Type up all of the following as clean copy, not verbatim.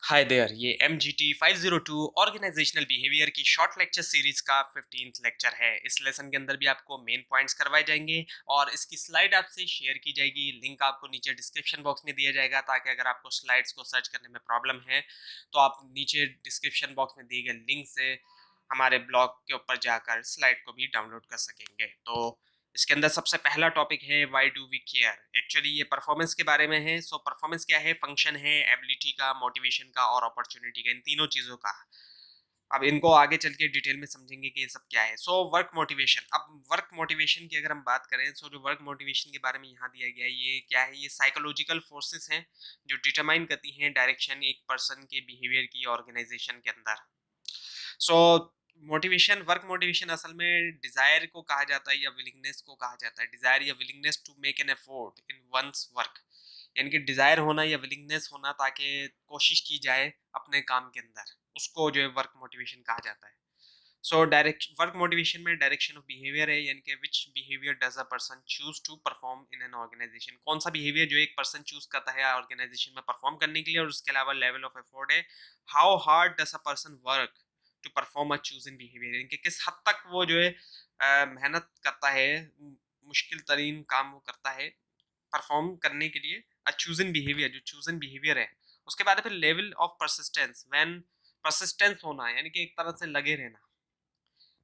Hi there, ये MGT 502 organisational behaviour की short lecture series का 15th लेक्चर है। इस लेसन के अंदर भी आपको मेन पॉइंट्स करवाए जाएंगे और इसकी स्लाइड आपसे शेयर की जाएगी। लिंक आपको नीचे डिस्क्रिप्शन बॉक्स में दिया जाएगा, ताकि अगर आपको स्लाइड्स को सर्च करने में प्रॉब्लम है तो आप नीचे डिस्क्रिप्शन बॉक्स में दिए गए लिंक से हमारे ब्लॉग के ऊपर जाकर स्लाइड को भी डाउनलोड कर सकेंगे। तो इसके अंदर सबसे पहला टॉपिक है why do we care. Actually ये परफॉर्मेंस के बारे में है। सो परफॉर्मेंस क्या है? फंक्शन है एबिलिटी का, मोटिवेशन का और अपॉर्चुनिटी का, इन तीनों चीजों का। अब इनको आगे चल के डिटेल में समझेंगे कि ये सब क्या है। So work motivation. अब वर्क मोटिवेशन की अगर हम बात करें, सो जो वर्क मोटिवेशन के बारे में यहाँ दिया गया है, ये क्या है? ये साइकोलॉजिकल फोर्सेस हैं जो डिटरमाइन करती हैं डायरेक्शन एक पर्सन के बिहेवियर की ऑर्गेनाइजेशन के अंदर। सो मोटिवेशन, वर्क मोटिवेशन असल में डिजायर को कहा जाता है या विलिंगनेस को कहा जाता है। डिजायर या willingness to make an effort in one's work, यानी कि डिजायर होना या विलिंगनेस होना ताकि कोशिश की जाए अपने काम के अंदर, उसको जो है वर्क मोटिवेशन कहा जाता है। सो डायरेक्ट वर्क मोटिवेशन में डायरेक्शन ऑफ बिहेवियर है, यानी कि which behaviour does a person choose to perform in an organisation. कौन सा बिहेवियर जो एक पर्सन चूज करता है ऑर्गेनाइजेशन में परफॉर्म करने के लिए, और उसके अलावा लेवल ऑफ एफोर्ट है। How hard does a person work to perform a chosen behaviour, यानी कि किस हद तक वो जो है मेहनत करता है, मुश्किल तरीन काम वो करता है परफॉर्म करने के लिए अ चूजन बिहेवियर, जो चूजन बिहेवियर है। उसके बाद है फिर level of persistence. When persistence होना, यानी कि एक तरह से लगे रहना।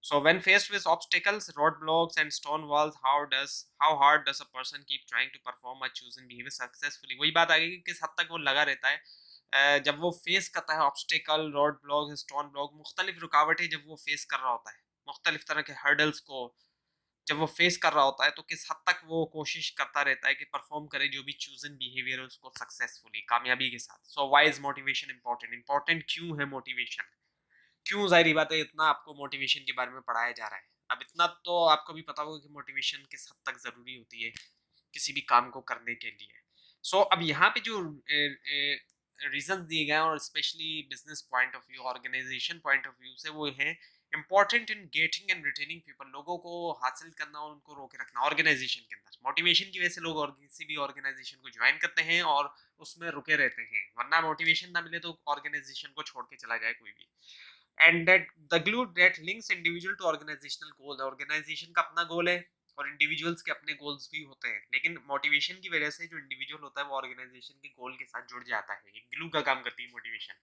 So when faced with obstacles, roadblocks and stone walls, how hard does a person keep trying to perform a chosen behavior successfully? वही बात आ गई कि किस हद तक वो लगा रहता है। जब वो फेस करता है obstacle, road block, stone block, मुख्तलिफ रुकावटें जब वो फेस कर रहा होता है, मुख्तलिफ तरह के हर्डल्स को जब वो फेस कर रहा होता है, तो किस हद तक वो कोशिश करता रहता है कि परफॉर्म करे जो भी चूजन बिहेवियर है उसको सक्सेसफुली, कामयाबी के साथ। So why is motivation important? Important क्यों है मोटिवेशन? क्यों? ज़ाहिर-सी बात है, इतना आपको मोटिवेशन के बारे में पढ़ाया जा रहा है। अब इतना तो आपको भी पता होगा कि मोटिवेशन किस हद तक ज़रूरी होती है किसी भी काम को करने के लिए। सो अब यहाँ पे जो रीज़न्स दिए गए हैं, और specially business point of view, organization point of view से, वो हैं important in getting and retaining people. लोगों को हासिल करना और उनको रोके रखना ऑर्गेनाइज़ेशन के अंदर। मोटिवेशन की वजह से लोग और किसी भी ऑर्गेनाइज़ेशन को जॉइन करते हैं और उसमें रुके रहते हैं, वरना मोटिवेशन ना मिले तो ऑर्गेनाइज़ेशन को छोड़ के चला जाए कोई भी। And that the glue that links individual to organizational goal. Organization का अपना गोल है और इंडिविजुअल्स के अपने गोल्स भी होते हैं, लेकिन मोटिवेशन की वजह से जो इंडिविजुअल होता है वो ऑर्गेनाइजेशन के गोल के साथ जुड़ जाता है। एक ग्लू का काम करती है मोटिवेशन।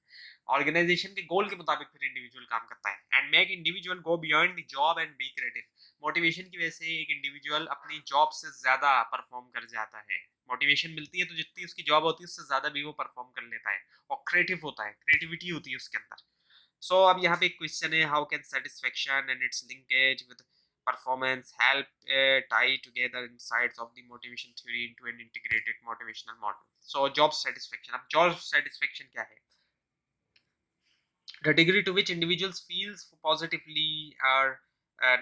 ऑर्गेनाइजेशन के गोल के मुताबिक फिर इंडिविजुअल काम करता है and make individual go beyond the job and be creative. Motivation की वजह से एक इंडिविजुअल अपनी जॉब से ज्यादा परफॉर्म कर जाता है। मोटिवेशन मिलती है तो जितनी उसकी जॉब होती है उससे ज्यादा भी वो परफॉर्म कर लेता है और क्रिएटिव होता है, क्रिएटिविटी होती है उसके अंदर। सो अब यहाँ पे एक क्वेश्चन है, how can satisfaction and it's linkage with performance help tie together insides of the motivation theory into an integrated motivational model. So job satisfaction. अब जॉब सेटिस्फेक्शन क्या है? The degree to which individuals feels positively or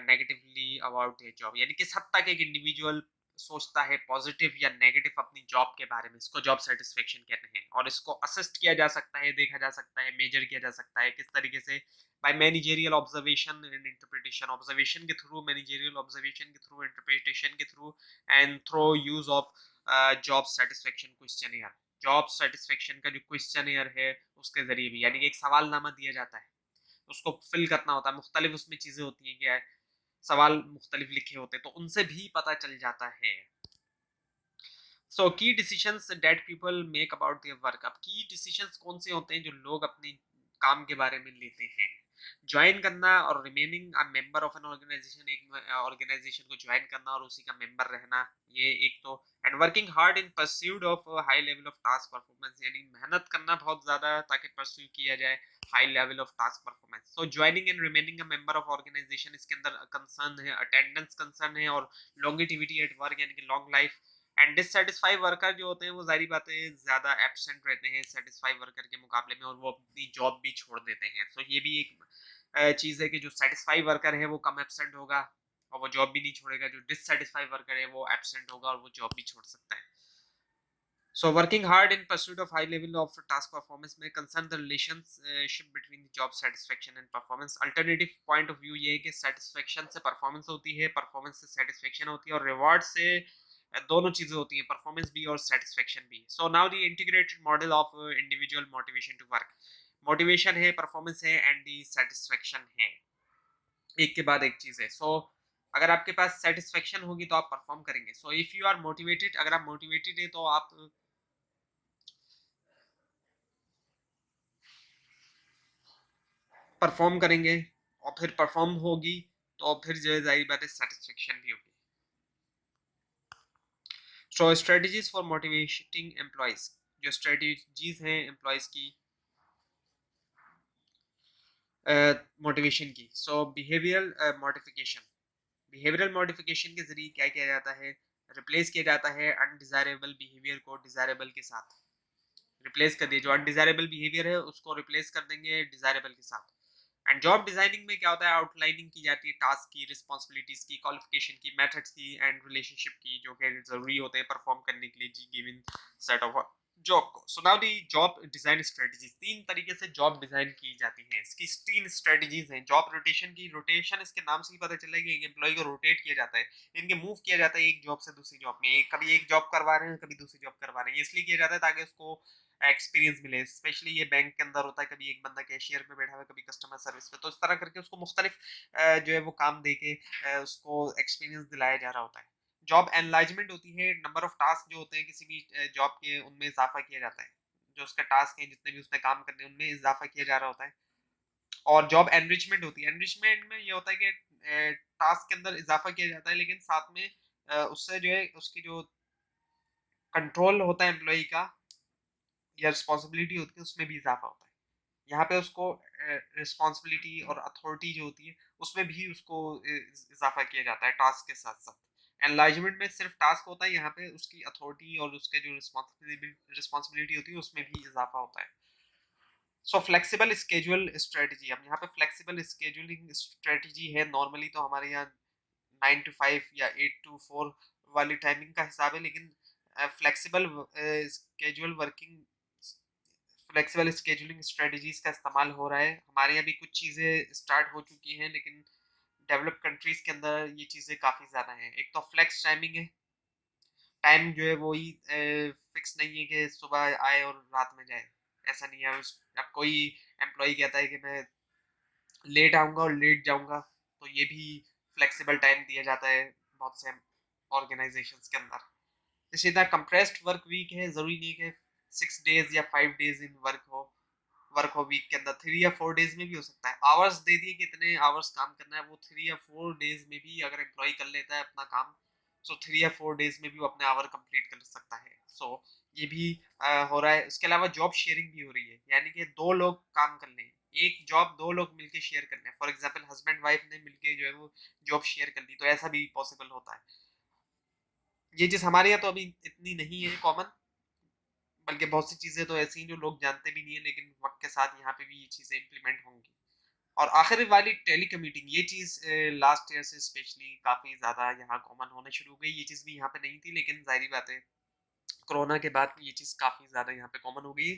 negatively about their job, यानी किस हद तक एक individual सोचता है पॉजिटिव या नेगेटिव अपनी जॉब के बारे में, इसको जॉब सेटिस्फेक्शन कहते हैं। और इसको असिस्ट किया जा सकता है, देखा जा सकता है, मेजर किया जा सकता है किस तरीके से? By managerial observation and interpretation. Observation के थ्रू, मैनेजरियल ऑब्जर्वेशन के थ्रू, इंटरप्रिटेशन के through and through use of job satisfaction questionnaire. Job satisfaction का जो क्वेश्चनियर है उसके जरिए भी, यानी कि एक सवालनामा दिया जाता है, उसको फिल करना होता है, मुख्तलिफ उसमें चीजें होती हैं, क्या है, सवाल मुख्तलिफ लिखे होते हैं, तो उनसे भी पता चल जाता है। सो की decisions that people make about their work. अब की डिसीजंस कौन से होते हैं जो लोग अपने काम के बारे में लेते हैं? ज्वाइन करना और remaining a member of an organization, एक ऑर्गेनाइजेशन को ज्वाइन करना और उसी का मेंबर रहना, ये एक तो। And working hard in pursuit of high level of task performance, यानी मेहनत करना बहुत ज्यादा ताकि परस्यू किया जाए high level of task performance. So joining and remaining a member of organization, इसके अंदर कंसर्न है अटेंडेंस कंसर्न है और लॉन्गेटिविटी एट वर्क, यानी कि long life. And dissatisfied worker जो होते हैं वो जारी बात है ज्यादा एब्सेंट रहते हैं सेटिस्फाइड वर्कर के मुकाबले में, और वो अपनी जॉब भी छोड़ देते हैं। सो ये भी एक चीज है कि जो सेटिस्फाइड वर्कर है वो कम एब्सेंट होगा और वो जॉब भी नहीं छोड़ेगा। जो डिससेटिस्फाइड वर्कर है वो एब्सेंट होगा और वो जॉब भी छोड़ सकता है। So working hard in pursuit of high level of task performance may concern the relationship between the job satisfaction and performance. Alternative point of view ये है कि satisfaction से performance होती है, performance से satisfaction होती है, और reward से दोनों चीजें होती हैं, परफॉर्मेंस भी और सेटिस्फेक्शन भी। So now the integrated model of individual motivation to work. Motivation है, परफॉर्मेंस है एंड दी सेटिस्फेक्शन है, एक के बाद एक चीज है। सो अगर आपके पास सेटिस्फेक्शन होगी तो आप परफॉर्म करेंगे। So if you are motivated, अगर आप मोटिवेटेड है तो आप परफॉर्म करेंगे, और फिर परफॉर्म होगी तो फिर जो है जाहिर बात है सेटिस्फेक्शन भी होगी। सो स्ट्रेटजीज फॉर मोटिवेटिंग एम्प्लॉयज, जो स्ट्रेटजीज हैं एम्प्लॉयज की मोटिवेशन की। सो बिहेवियरल मॉडिफिकेशन, बिहेवियरल मॉडिफिकेशन के जरिए क्या किया जाता है, रिप्लेस किया जाता है अनडिजायरेबल बिहेवियर को डिजायरेबल के साथ। रिप्लेस कर दिए, जो अनडिजायरेबल बिहेवियर है उसको रिप्लेस कर देंगे डिजायरेबल के साथ। एंड जॉब डिजाइनिंग में क्या होता है, आउटलाइनिंग की जाती है टास्क की, रिस्पॉन्सिबिलिटीज की, क्वालिफिकेशन की, मेथड्स की एंड रिलेशनशिप की, जो कि जरूरी होते हैं परफॉर्म करने के लिए जी गिवन सेट ऑफ जॉब को। So now the job design strategies, तीन तरीके से जॉब डिजाइन की जाती है। इसकी तीन स्ट्रेटजीज हैं। जॉब रोटेशन की, रोटेशन इसके नाम से ही पता चल रहा है कि एक एम्प्लॉय को रोटेट किया जाता है, इनके मूव किया जाता है एक जॉब से दूसरी जॉब में। कभी एक जॉब करवा रहे हैं, कभी दूसरी जॉब करवा रहे हैं, इसलिए किया जाता है ताकि उसको एक्सपीरियंस मिले। स्पेशली ये बैंक के अंदर होता है, कभी एक बंदा कैशियर में बैठा हुआ है, कभी कस्टमर सर्विस पे, तो इस तरह करके उसको मुख्तलिफ जो है वो काम दे के उसको एक्सपीरियंस दिलाया जा रहा होता है। जॉब एनलार्जमेंट होती है, नंबर ऑफ टास्क जो होते हैं किसी भी जॉब के, उनमें इजाफा किया जाता है। जो उसका टास्क है, जितने भी उसने काम करने हैं, उनमें इजाफा किया जा रहा होता है। और जॉब एनरिचमेंट होती है, एनरिचमेंट में ये होता है कि टास्क के अंदर इजाफा किया जाता है, लेकिन साथ में उससे जो है उसकी जो कंट्रोल होता है एम्प्लॉय का या रिस्पॉन्सिबिलिटी होती है, उसमें भी इजाफा होता है। यहाँ पे उसको रिस्पॉन्सिबिलिटी और अथॉरिटी जो होती है उसमें भी उसको इजाफा किया जाता है टास्क के साथ साथ। एनलार्जमेंट में सिर्फ टास्क होता है, यहाँ पे उसकी अथॉरिटी और उसके जो रिस्पॉन्सिबिलिटी होती है उसमें भी इजाफा होता है। सो फ्लेक्सिबल स्केजुअल स्ट्रेटजी, अब यहाँ पे फ्लेक्सिबल स्केजुअलिंग स्ट्रेटजी है। नॉर्मली तो हमारे यहाँ 9 to 5 या 8 to 4 वाली टाइमिंग का हिसाब है, लेकिन flexible schedule working, flexible scheduling strategies का इस्तेमाल हो रहा है। हमारे यहाँ भी कुछ चीज़ें स्टार्ट हो चुकी हैं, लेकिन डेवलप कंट्रीज के अंदर ये चीज़ें काफ़ी ज़्यादा हैं। एक तो फ्लेक्स टाइमिंग है, टाइम जो है वो ही फिक्स नहीं है कि सुबह आए और रात में जाए, ऐसा नहीं है। अब कोई एम्प्लॉय कहता है कि मैं लेट आऊँगा और लेट जाऊँगा, तो ये भी फ्लेक्सिबल टाइम दिया जाता है बहुत से ऑर्गेनाइजेशंस के अंदर। इसी तरह कंप्रेस्ड वर्क वीक है, ज़रूरी नहीं है कि 6 days या 5 days इन वर्क हो वीक के अंदर, 3 या 4 डेज में भी हो सकता है। आवर्स दे दिए कि इतने आवर्स काम करना है, वो 3 या 4 डेज में भी अगर एम्प्लॉय कर लेता है अपना काम, सो 3 या 4 डेज में भी वो अपने आवर कंप्लीट कर सकता है। सो ये भी हो रहा है। उसके अलावा जॉब शेयरिंग भी हो रही है, यानी कि दो लोग काम कर लें, एक जॉब दो लोग मिलके शेयर कर लें। फॉर एग्जाम्पल हस्बैंड वाइफ ने मिलके जो है वो जॉब शेयर कर ली, तो ऐसा भी पॉसिबल होता है। ये चीज़ हमारे यहाँ तो अभी इतनी नहीं है कॉमन, बल्कि बहुत सी चीज़ें तो ऐसी हैं जो लोग जानते भी नहीं है, लेकिन वक्त के साथ यहाँ पे भी ये चीज़ें इम्प्लीमेंट होंगी। और आखिरी वाली टेली कम्यूटिंग, ये चीज़ लास्ट ईयर से स्पेशली काफ़ी ज़्यादा यहाँ कॉमन होने शुरू हो गई। ये चीज़ भी यहाँ पे नहीं थी, लेकिन जाहिर बात है कोरोना के बाद ये चीज़ काफ़ी ज़्यादा यहाँ पे कॉमन हो गई।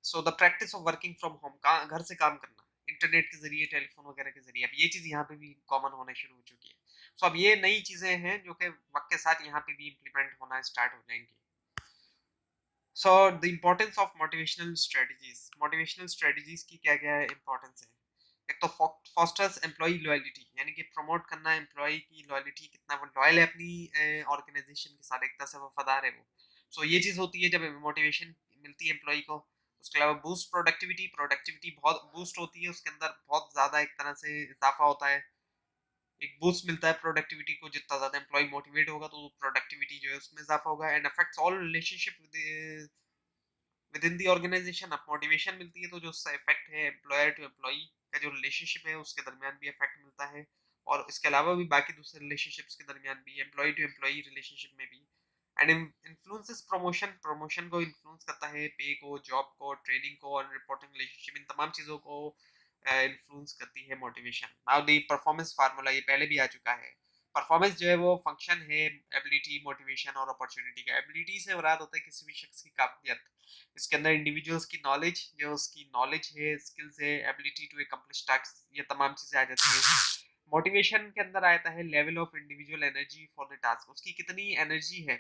So the practice of working from home, का घर से काम करना इंटरनेट के जरिए, टेलीफोन वगैरह के जरिए, अब ये चीज़ यहाँ पे भी कॉमन होने शुरू हो चुकी है। सो अब ये नई चीज़ें हैं जो कि वक्त के साथ यहाँ पे भी इम्प्लीमेंट होना स्टार्ट हो जाएंगी। So the importance of motivational strategies की क्या क्या इंपॉर्टेंस है। एक तो फॉस्टर्स एम्प्लॉय लॉयलिटी, यानी कि प्रमोट करना एम्प्लॉय की लॉयलिटी, कितना वो लॉयल है अपनी ऑर्गेनाइजेशन के साथ, एक तरह से वफादार है वो। सो ये चीज़ होती है जब मोटिवेशन मिलती है एम्प्लॉय को। उसके अलावा बूस्ट प्रोडक्टिविटी, प्रोडक्टिविटी बहुत बूस्ट होती है, उसके अंदर बहुत ज़्यादा एक तरह से इजाफा होता है, एक बूस्ट मिलता है प्रोडक्टिविटी को। जितना ज़्यादा एम्प्लॉय मोटिवेट होगा तो प्रोडक्टिविटी जो है उसमें इजाफा होगा। And affects all relationship within the organization. अब मोटिवेशन मिलती है तो जो उसका इफेक्ट है एम्प्लॉयर टू एम्प्लॉई का जो रिलेशनशिप है उसके दरमियान भी इफेक्ट मिलता है, और इसके अलावा भी बाकी दूसरे रिलेशनशिप्स के दरमियान भी, एम्प्लॉय टू एम्प्लॉई रिलेशनशिप में भी। एंड इन्फ्लुएंसेस प्रमोशन, प्रमोशन को इन्फ्लुएंस करता है, पे को, जॉब को, ट्रेनिंग को और रिपोर्टिंग रिलेशनशिप, इन तमाम चीज़ों को इन्फ्लुएंस करती है motivation. Now the performance formula, ये पहले भी आ चुका है। परफॉर्मेंस जो है वो फंक्शन है एबिलिटी, मोटिवेशन और अपॉर्चुनिटी का। एबिलिटी से मुराद होता है किसी भी शख्स की काबिलियत, इसके अंदर इंडिविजुअल्स की नॉलेज, जो उसकी नॉलेज है, स्किल्स है, एबिलिटी टू अकम्प्लिश टास्क, ये तमाम चीज़ें आ जाती हैं। मोटिवेशन के अंदर आता है level of individual energy for the task, उसकी कितनी एनर्जी है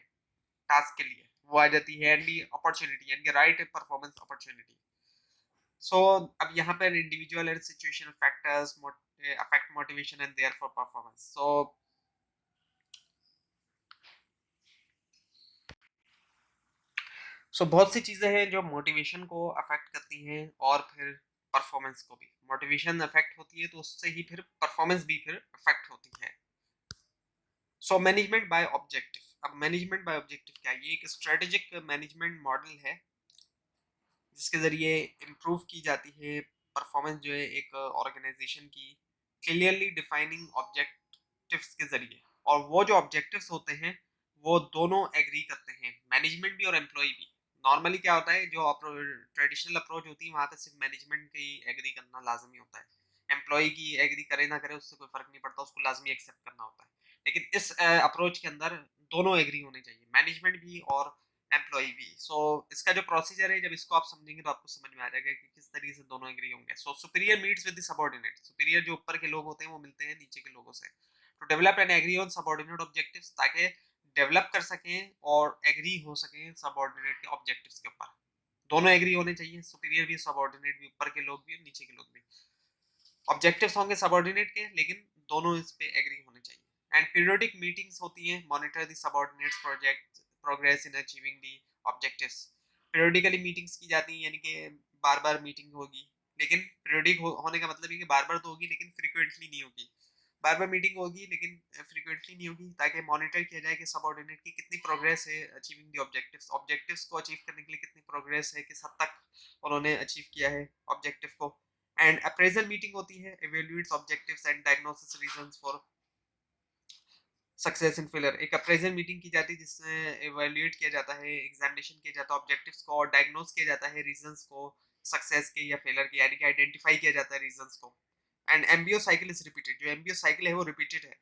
टास्क के लिए, वो आ जाती है। एंड दी अपॉर्चुनिटी यानी कि राइट परफॉर्मेंस अपॉर्चुनिटी। सो अब यहाँ पर individual and situational factors affect motivation and therefore performance. So बहुत सी चीजें हैं जो मोटिवेशन को अफेक्ट करती हैं और फिर परफॉर्मेंस को भी। मोटिवेशन अफेक्ट होती है तो उससे ही फिर परफॉर्मेंस भी फिर अफेक्ट होती है। So management by objective. अब मैनेजमेंट बाय ऑब्जेक्टिव क्या है? ये एक स्ट्रेटेजिक मैनेजमेंट मॉडल है जिसके ज़रिए इम्प्रूव की जाती है परफॉर्मेंस जो है एक ऑर्गेनाइजेशन की, क्लियरली डिफाइनिंग ऑब्जेक्टिव्स के ज़रिए। और वो जो ऑब्जेक्टिव्स होते हैं वो दोनों एग्री करते हैं, मैनेजमेंट भी और एम्प्लॉय भी। नॉर्मली क्या होता है, जो ट्रेडिशनल अप्रोच होती है वहाँ पे सिर्फ मैनेजमेंट की एग्री करना लाजमी होता है, एम्प्लॉय की एग्री करे ना करे उससे कोई फ़र्क नहीं पड़ता, उसको लाजमी एक्सेप्ट करना होता है। लेकिन इस अप्रोच के अंदर दोनों एग्री होने चाहिए, मैनेजमेंट भी और एम्प्लॉय भी। सो इसका जो प्रोसीजर है, जब इसको आप समझेंगे तो आपको समझ में आ जाएगा कि किस तरीके से दोनों एग्री होंगे। सो superior meets with the subordinate. Superior जो ऊपर के लोग होते हैं वो मिलते हैं नीचे के लोगों से to develop and agree on subordinate objectives, ताकि डेवलप कर सकें और एग्री हो सकें सबऑर्डिनेट के ऑब्जेक्टिव्स के ऊपर। दोनों एग्री होने चाहिए, सुपीरियर भी, सबऑर्डिनेट भी, ऊपर के लोग भी और नीचे के लोग भी। ऑब्जेक्टिव्स होंगे सबऑर्डिनेट के, लेकिन दोनों इस पे एग्री होने चाहिए। एंड पीरियोडिक मीटिंग्स होती हैं, monitor the subordinates project progress in achieving the objectives. Periodically meetings की जाती हैं, यानी कि बार बार मीटिंग होगी, लेकिन पीरियोडिक होने का मतलब है कि बार बार तो होगी लेकिन फ्रीक्वेंटली नहीं होगी। बार बार मीटिंग होगी लेकिन फ्रीक्वेंटली नहीं होगी, ताकि मॉनिटर किया जाए कि सबऑर्डिनेट की कितनी प्रोग्रेस है अचीविंग द ऑब्जेक्टिव्स, ऑब्जेक्टिव्स को अचीव करने के लिए कितनी प्रोग्रेस है, किस हद तक उन्होंने अचीव किया है ऑब्जेक्टिव को। एंड अप्रेजल मीटिंग होती है, evaluates objectives and diagnosis reasons for success and failure. एक अप्रेजल मीटिंग की जाती है जिसमें इवैल्यूएट किया जाता है, एग्जामिनेशन किया जाता है ऑब्जेक्टिव्स को और डायग्नोस किया जाता है रीजंस को सक्सेस के या फेलियर के, यानी कि आइडेंटिफाई किया जाता है रीजंस को। And MBO cycle is repeated, जो एमबीओ साइकिल है वो रिपीटेड है।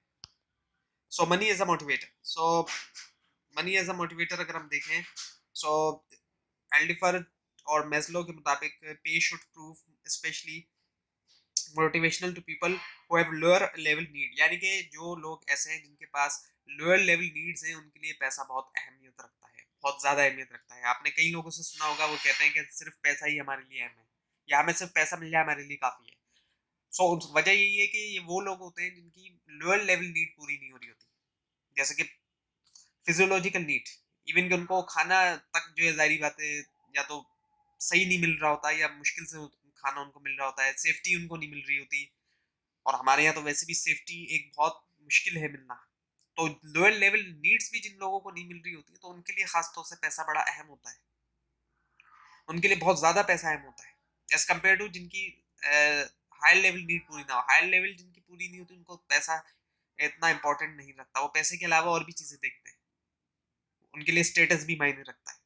So money as a motivator. So money as a motivator अगर हम देखें, सो एल्डिफर और मेस्लो के मुताबिक pay should prove specially motivational to people who have lower level need, यानी कि जो लोग ऐसे हैं जिनके पास लोअर लेवल नीड्स हैं उनके लिए पैसा बहुत अहमियत रखता है, बहुत ज़्यादा अहमियत रखता है। आपने कई लोगों से सुना होगा वो कहते हैं कि सिर्फ पैसा ही हमारे लिए अहम है, या हमें सिर्फ पैसा मिल जाए हमारे लिए काफ़ी है। सो वजह यही है कि ये वो लोग होते हैं जिनकी लोअर लेवल नीड पूरी नहीं हो रही होती, जैसे कि फिजियोलॉजिकल नीड, इवन कि उनको खाना तक जो है जारी बात है या तो सही नहीं मिल रहा होता या मुश्किल से खाना उनको मिल रहा होता है, सेफ्टी उनको नहीं मिल रही होती। और हमारे यहाँ तो वैसे भी सेफ्टी एक बहुत मुश्किल है मिलना। तो लोअर लेवल नीड्स भी जिन लोगों को नहीं मिल रही होती है तो उनके लिए खास तौर से पैसा बड़ा अहम होता है, उनके लिए बहुत ज़्यादा पैसा अहम होता है एज कम्पेयर टू जिनकी हाई लेवल नीड पूरी ना हो। हाई लेवल जिनकी पूरी नहीं होती उनको पैसा इतना इंपॉर्टेंट नहीं लगता, वो पैसे के अलावा और भी चीज़ें देखते हैं, उनके लिए स्टेटस भी मायने रखता है।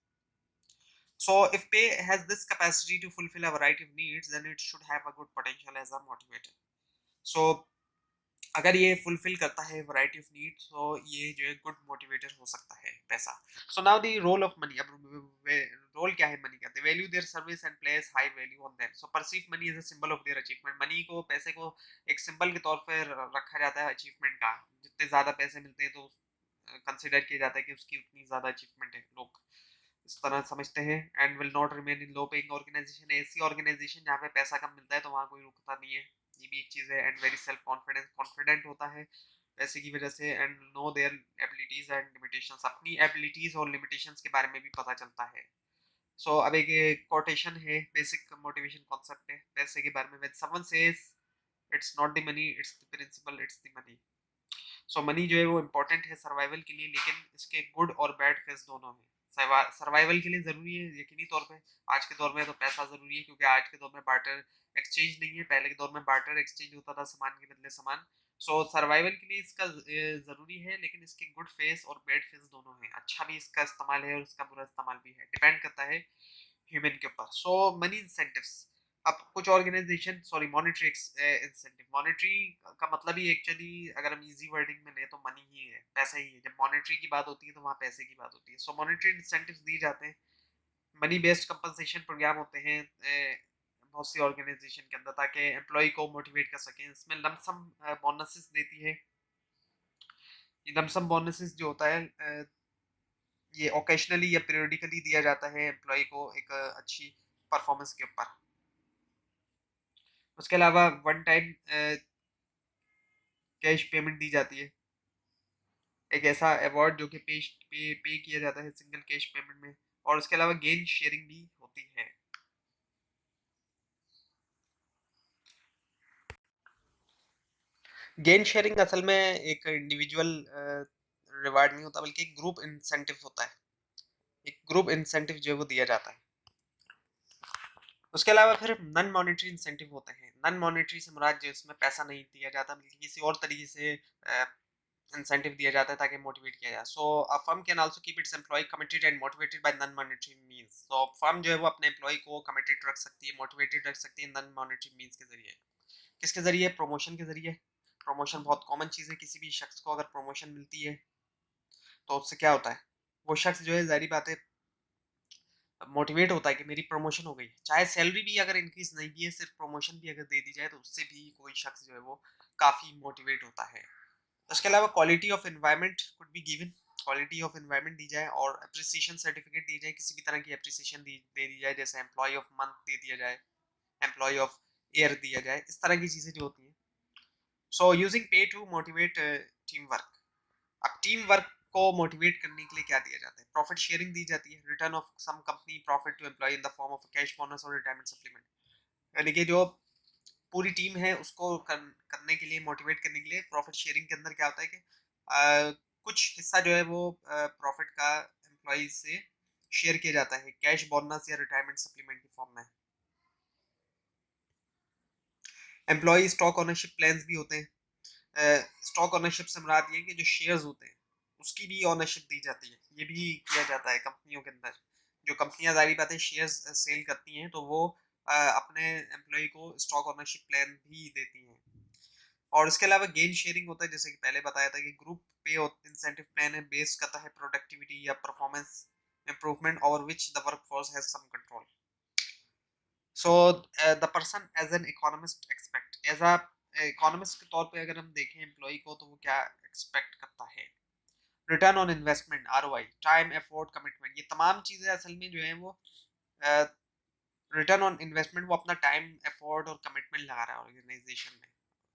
So if pay has this capacity to fulfill a variety of needs, then it should have a good potential as a motivator. So अगर ये फुलफिल करता है वैरायटी ऑफ नीड्स तो ये जो है गुड मोटिवेटर हो सकता है पैसा। So now the role of money. अब रोल क्या है मनी का? They value their service and place high value on them. So perceive money as a symbol of their achievement. Money को, पैसे को एक सिंबल के तौर पर रखा जाता है अचीवमेंट का। जितने ज़्यादा पैसे मिलते हैं तो कंसिडर किया जाता है कि उसकी उतनी ज़्यादा अचीवमेंट है, लोग इस तरह समझते हैं। And will not remain in low paying organization. ऐसी ऑर्गेनाइजेशन जहाँ पे पैसा कम मिलता है तो वहाँ कोई रुकता नहीं है, ये भी एक चीज़ है। And very self confidence, confident होता है पैसे की वजह से। And know their abilities and limitations, अपनी एबिलिटीज और लिमिटेशंस के बारे में भी पता चलता है। सो अब एक कोटेशन है, बेसिक मोटिवेशन कॉन्सेप्ट है पैसे के बारे में। When someone says it's not the money it's the principle, it's the money. So money जो है वो इम्पोर्टेंट है सर्वाइवल के लिए, लेकिन इसके गुड और बैड फेस दोनों हैं। सर्वाइवल के लिए ज़रूरी है यकीनी तौर पे, आज के दौर में तो पैसा ज़रूरी है क्योंकि आज के दौर में बार्टर एक्सचेंज नहीं है, पहले के दौर में बार्टर एक्सचेंज होता था सामान के बदले सामान। सो सर्वाइवल के लिए इसका ज़रूरी है, लेकिन इसके गुड फेस और बैड फेस दोनों हैं। अच्छा भी इसका इस्तेमाल है और इसका बुरा इस्तेमाल भी है, डिपेंड करता है ह्यूमन के ऊपर। So money incentives. अब कुछ organization, sorry, monetary incentive. Monetary का मतलब ही एक्चुअली अगर हम इजी वर्डिंग में लें तो मनी ही है, पैसा ही है। जब मॉनेटरी की बात होती है तो वहाँ पैसे की बात होती है। सो मॉनेटरी इंसेंटिव्स दिए जाते हैं, मनी बेस्ड कंपनसेशन प्रोग्राम होते हैं, बहुत सी ऑर्गेनाइजेशन के अंदर, ताकि एम्प्लॉय को मोटिवेट कर सकें। इसमें लमसम बोनसेस देती है। ये लमसम बोनसेस जो होता है ये ओकेशनली या पीरियडिकली दिया जाता है एम्प्लॉय को एक अच्छी परफॉर्मेंस के ऊपर। उसके अलावा वन टाइम कैश पेमेंट दी जाती है, एक ऐसा अवार्ड जो कि पे किया जाता है सिंगल कैश पेमेंट में। और उसके अलावा गेन शेयरिंग भी होती है। गेन शेयरिंग असल में एक इंडिविजुअल रिवार्ड नहीं होता, बल्कि एक ग्रुप इंसेंटिव होता है। एक ग्रुप इंसेंटिव जो है वो दिया जाता है। उसके अलावा फिर नॉन मॉनेटरी इंसेंटिव होते हैं। नॉन मॉनेटरी से मुराद जो इसमें पैसा नहीं दिया जाता, बल्कि किसी और तरीके से इंसेंटिव दिया जाता है ताकि मोटिवेट किया जाए। So a firm can also keep its employee committed and motivated by non monetary means. So firm जो है वो अपने एम्प्लॉय को कमिटेड रख सकती है, मोटिवेटेड रख सकती है नॉन मॉनेटरी मींस के जरिए। किसके जरिए? प्रमोशन के जरिए। प्रमोशन बहुत कॉमन चीज़ है। किसी भी शख्स को अगर प्रमोशन मिलती है तो उससे क्या होता है, वो शख्स जो है ज़ाहिर बात है मोटिवेट होता है कि मेरी प्रमोशन हो गई। चाहे सैलरी भी अगर इंक्रीज नहीं की है, सिर्फ प्रमोशन भी अगर दे दी जाए तो उससे भी कोई शख्स जो है वो काफ़ी मोटिवेट होता है। उसके अलावा quality of environment could be given. Quality of environment दी जाए और अप्रिसिएशन सर्टिफिकेट दी जाए, किसी भी तरह की अप्रिसिएशन दे दी जाए, जैसे एम्प्लॉय ऑफ मंथ दे दिया जाए, एम्प्लॉय ऑफ ईयर दिया जाए, इस तरह की चीज़ें जो होती हैं। सो यूजिंग पे टू मोटिवेट टीम वर्क। अब टीम वर्क को मोटिवेट करने के लिए क्या दिया जाता है? प्रॉफिट शेयरिंग दी जाती है। Return of some company profit to employ in the form of cash bonus और रिटायरमेंट सप्लीमेंट। यानी कि जो पूरी टीम है उसको करने के लिए, मोटिवेट करने के लिए प्रॉफिट शेयरिंग के अंदर क्या होता है कि कुछ हिस्सा जो है वो प्रॉफिट का एम्प्लॉय से शेयर किया जाता है कैश बोनस या रिटायरमेंट सप्लीमेंट की फॉर्म में। एम्प्लॉय स्टॉक ओनरशिप प्लान्स भी होते हैं। स्टॉक ओनरशिप से मुराद ये कि जो शेयर्स होते हैं उसकी भी ओनरशिप दी जाती है। ये भी किया जाता है कंपनियों के अंदर। जो कंपनियां जारी बात है शेयर्स सेल करती हैं तो वो अपने एम्प्लॉय को स्टॉक ओनरशिप प्लान भी देती हैं। और इसके अलावा गेन शेयरिंग होता है, जैसे कि पहले बताया था कि ग्रुप पे इंसेंटिव प्लान है, बेस करता है प्रोडक्टिविटी या performance improvement over which the workforce has some control. So the person as an economist expect, as a economist के तौर पे अगर हम देखें एम्प्लॉय को तो वो क्या एक्सपेक्ट करता है? Return on investment, ROI, time effort commitment, ये तमाम चीजें असल में जो है वो रिटर्न ऑन इन्वेस्टमेंट, वो अपना टाइम एफोर्ट और कमिटमेंट लगा रहा है ऑर्गेनाइजेशन में।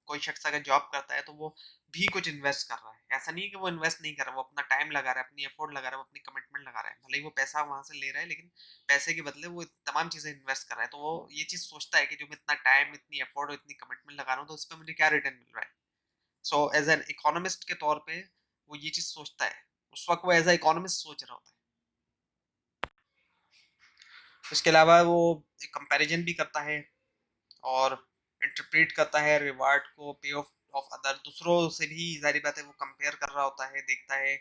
कोई शख्स अगर जॉब करता है तो वो भी कुछ इन्वेस्ट कर रहा है। ऐसा नहीं है कि वो इन्वेस्ट नहीं कर रहा, वो अपना टाइम लगा रहा है, अपनी एफोर्ट लगा रहा है, वो अपनी कमिटमेंट लगा रहा है। भले ही वो पैसा वहां से ले रहा है, लेकिन पैसे के बदले वो तमाम चीजें इन्वेस्ट कर रहा है। तो वो ये चीज सोचता है कि जो मैं इतना टाइम, इतनी एफोर्ट और इतनी कमिटमेंट लगा रहा हूँ तो उस पर मुझे क्या रिटर्न मिल रहा है। सो एज एन इकोनॉमिस्ट के तौर पे वो ये चीज सोचता है। उस वक्त वो एज ए इकोनॉमिस्ट सोच रहा होता है। इसके अलावा वो कंपैरिजन भी करता है और इंटरप्रेट करता है रिवार्ड को, पे ऑफ ऑफ अदर, दूसरों से भी जारी बात है वो कंपेयर कर रहा होता है, देखता है,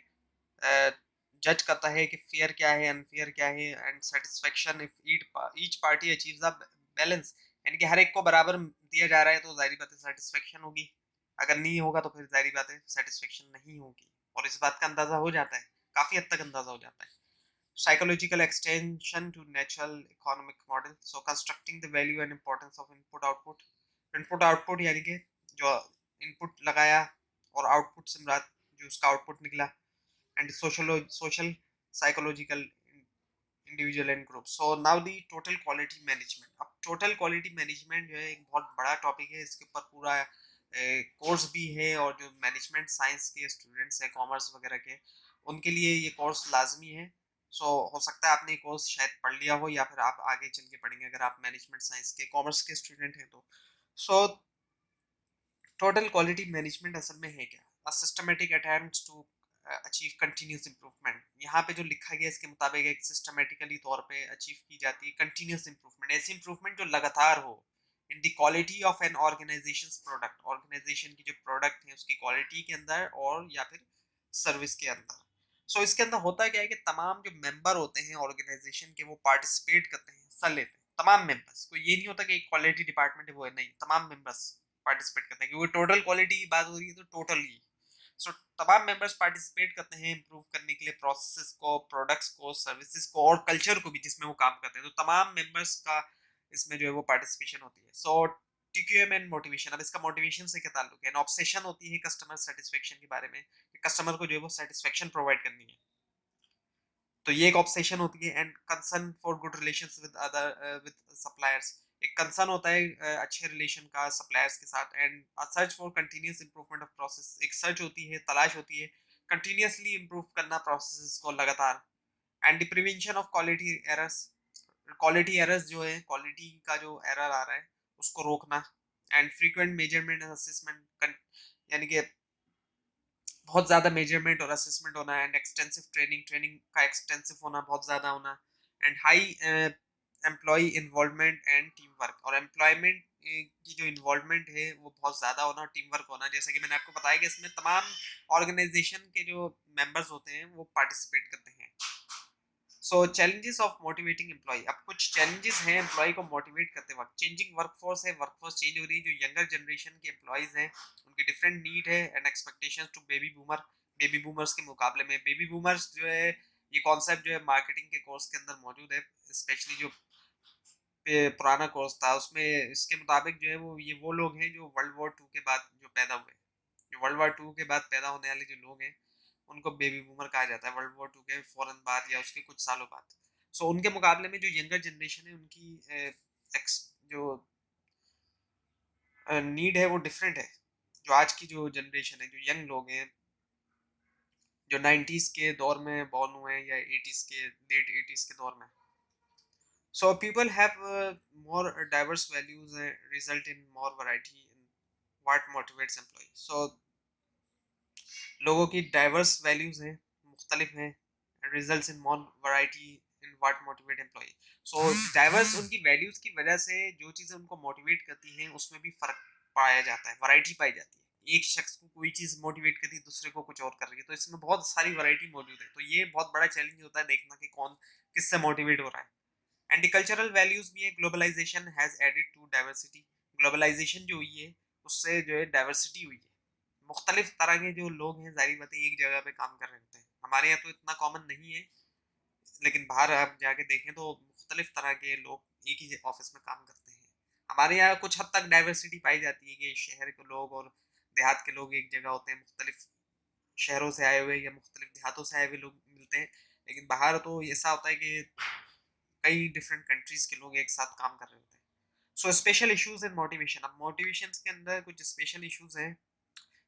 जज करता है कि फेयर क्या है, अनफेयर क्या है, and satisfaction if each party achieves a balance. यानी कि हर एक को बराबर दिया जा रहा है तो जारी बात है सेटिस्फेक्शन होगी। अगर नहीं होगा तो फिर जारी बात है सेटिस्फेक्शन नहीं होगी। और इस बात का अंदाजा हो जाता है, काफी हद तक अंदाजा हो जाता है। Psychological extension to natural economic model, so constructing the value and importance of input output। input output यानी कि जो input लगाया और output से मुराद जो उसका output निकला, and social psychological individual and group। so now the total quality management। अब total quality management जो है एक बहुत बड़ा टॉपिक है। इसके ऊपर पूरा कोर्स भी है, और जो मैनेजमेंट साइंस के स्टूडेंट्स हैं, कॉमर्स वगैरह के, उनके लिए ये कोर्स लाजमी है। सो हो सकता है आपने ये कोर्स शायद पढ़ लिया हो, या फिर आप आगे चल के पढ़ेंगे अगर आप मैनेजमेंट साइंस के, कॉमर्स के स्टूडेंट हैं तो। सो टोटल क्वालिटी मैनेजमेंट असल में है क्या? A systematic attempts to achieve continuous improvement. यहाँ पे जो लिखा गया इसके मुताबिक एक सिस्टमैटिकली तौर पे अचीव की जाती है कंटिन्यूस इंप्रूवमेंट, ऐसी इंप्रूवमेंट जो लगातार हो in the quality of an organization's product, organization की जो प्रोडक्ट है उसकी क्वालिटी के अंदर और या फिर सर्विस के अंदर। सो इसके अंदर होता क्या है कि तमाम जो मेंबर होते हैं ऑर्गेनाइजेशन के वो पार्टिसिपेट करते हैं, हिस्सा लेते हैं, तमाम मेंबर्स। कोई ये नहीं होता कि एक क्वालिटी डिपार्टमेंट है वो है, नहीं, तमाम मेंबर्स पार्टिसिपेट करते हैं, क्योंकि टोटल क्वालिटी की बात हो रही है तो टोटल ही। सो तमाम मेंबर्स पार्टिसिपेट करते हैं इंप्रूव करने के लिए प्रोसेसेस को, प्रोडक्ट्स को, सर्विसेज को और कल्चर को भी जिसमें वो काम करते हैं। तो तमाम मेंबर्स का इसमें जो है वो पार्टिसिपेशन होती है। सो टीक्यूएम एंड मोटिवेशन, अब इसका मोटिवेशन से क्या ताल्लुक है? एन ऑब्सेशन होती है कस्टमर सेटिस्फेक्शन के बारे में, कि कस्टमर को जो है वो सेटिस्फेक्शन प्रोवाइड करनी है, तो ये एक ऑब्सेशन होती है। And concern for good relations with other with suppliers, एक कंसर्न होता है अच्छे रिलेशन का सप्लायर्स के साथ। And search for continuous improvement of process, एक सर्च होती है, तलाश होती है कंटिन्यूसली इंप्रूव करना प्रोसेस को लगातार। And the prevention of quality errors, quality errors जो है, क्वालिटी का जो एरर आ रहा है उसको रोकना। And frequent measurement and assessment, यानी कि बहुत ज़्यादा मेजरमेंट और असेसमेंट होना। एंड एक्सटेंसिव ट्रेनिंग, ट्रेनिंग का एक्सटेंसिव होना, बहुत ज़्यादा होना। And high employ involvement and team work, और एम्प्लॉयमेंट की जो इन्वॉल्वमेंट है वो बहुत ज़्यादा होना, टीम वर्क होना। जैसा कि मैंने आपको बताया कि इसमें तमाम ऑर्गेनाइजेशन के जो मेंबर्स होते हैं वो पार्टिसिपेट करते हैं। सो चैलेंजेस ऑफ मोटिवेटिंग एम्प्लॉय, अब कुछ चैलेंजेस हैं एम्प्लॉय को मोटिवेट करते वक्त। चेंजिंग वर्कफोर्स है, वर्कफोर्स चेंज हो रही है, जो यंगर जनरेशन के एम्प्लॉयज हैं उनके डिफरेंट नीड है and expectations to baby boomer, baby boomers के मुकाबले में। बेबी बूमर्स जो है, ये कॉन्सेप्ट जो है मार्केटिंग के कोर्स के अंदर मौजूद है, स्पेशली जो पुराना कोर्स था उसमें। इसके मुताबिक जो है वो लोग हैं जो वर्ल्ड वॉर टू के बाद जो पैदा हुए, जो वर्ल्ड वॉर टू के बाद पैदा होने वाले जो लोग हैं उनको बेबी बूमर कहा जाता है, वर्ल्ड वॉर टू के फौरन बाद या उसके कुछ सालों बाद। सो उनके मुकाबले में जो यंगर जनरेशन है उनकी जो नीड है वो डिफरेंट है। जो आज की जो जनरेशन है, जो यंग लोग हैं, जो 90s के दौर में बॉर्न हुए हैं या 80s के, लेट 80s के दौर में। So people have more diverse values and result in more variety in what motivates employee. So लोगों की डाइवर्स वैल्यूज हैं, मुख्तलिफ हैं, results in more variety in what motivate employ. So diverse उनकी वैल्यूज की वजह से जो चीज़ें उनको मोटिवेट करती हैं उसमें भी फ़र्क पाया जाता है, वैरायटी पाई जाती है। एक शख्स को कोई चीज़ मोटिवेट करती है, दूसरे को कुछ और कर रही है, तो इसमें बहुत सारी वैरायटी मौजूद है। तो ये बहुत बड़ा चैलेंज होता है देखना कि कौन किससे मोटिवेट हो रहा है। एंड कल्चरल वैल्यूज भी है, globalization has added to diversity, globalization जो हुई है उससे जो है डाइवर्सिटी हुई है। मुख्तलिफ तरह के जो लोग हैं, जारी बात है, एक जगह पे काम कर रहे होते हैं। हमारे यहाँ तो इतना कॉमन नहीं है, लेकिन बाहर आप जाके देखें तो मुख्तलिफ तरह के लोग एक ही ऑफिस में काम करते हैं। हमारे यहाँ कुछ हद तक डाइवर्सिटी पाई जाती है कि शहर के लोग और देहात के लोग एक जगह होते हैं, मुख्तलिफ शहरों से आए हुए या मुख्तलिफ देहातों से आए हुए लोग मिलते हैं। लेकिन बाहर तो ऐसा होता है कि कई डिफरेंट कंट्रीज के लोग एक साथ काम कर रहे होते हैं। So special issues in motivation, अब मोटिवेशन के अंदर कुछ स्पेशल इश्यूज हैं।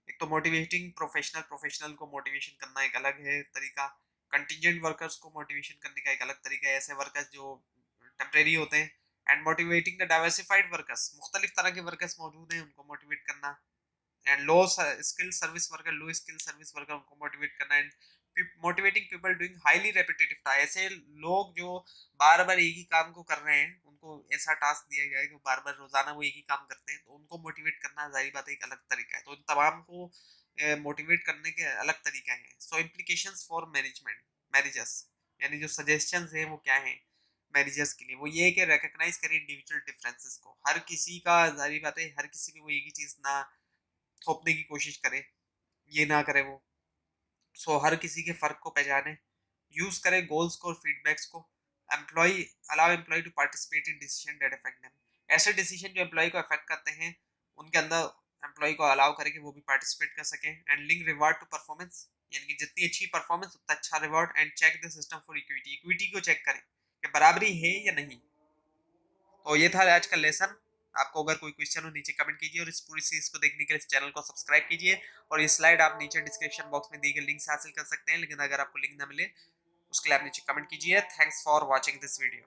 एक तो मोटिवेटिंग प्रोफेशनल, प्रोफेशनल को मोटिवेशन करना एक अलग है तरीका। कंटिजेंट वर्कर्स को मोटिवेशन करने का एक अलग तरीका है, ऐसे वर्कर्स जो टेम्परेरी होते हैं। And motivating the diversified workers, मुख्तलिफ तरह के वर्कर्स मौजूद हैं उनको मोटिवेट करना। And low skill service worker, low skill service worker उनको मोटिवेट करना। And motivating people doing highly repetitive task, ऐसे लोग जो बार बार एक ही काम को कर रहे हैं, उनको ऐसा टास्क दिया गया है कि बार बार रोजाना वो एक ही काम करते हैं, तो उनको मोटिवेट करना जाहिर बात है एक अलग तरीका है। तो इन तमाम को मोटिवेट करने के अलग तरीका है। सो इम्प्लीकेशंस फॉर मैनेजमेंट, मैनेजर्स, यानी जो सजेशंस हैं वो क्या हैं मैनेजर्स के लिए, वो ये है कि रिकग्नाइज करें इंडिविजुअल डिफरेंसेस को। हर किसी का जाहिर बात है, हर किसी में वो एक ही चीज़ ना थोपने की कोशिश करे, ये ना करे वो। सो हर किसी के फ़र्क को पहचाने, यूज़ करें गोल्स को और फीडबैक्स को। Employ, allow employ to participate in decision that affect them, ऐसे डिसीजन जो एम्प्लॉय को अफेक्ट करते हैं उनके अंदर एम्प्लॉय को अलाउ करें कि वो भी पार्टिसिपेट कर सकें। And link reward to performance, यानी कि जितनी अच्छी परफॉर्मेंस उतना अच्छा reward. And check the system for equity, equity को चेक करें कि बराबरी है या नहीं। तो ये था आज का लेसन। आपको अगर कोई क्वेश्चन हो नीचे कमेंट कीजिए, और इस पूरी सीरीज को देखने के लिए इस चैनल को सब्सक्राइब कीजिए। और ये स्लाइड आप नीचे डिस्क्रिप्शन बॉक्स में दी गई लिंक से हासिल कर सकते हैं, लेकिन अगर आपको लिंक ना मिले उसके लिए आप नीचे कमेंट कीजिए। Thanks for watching this video.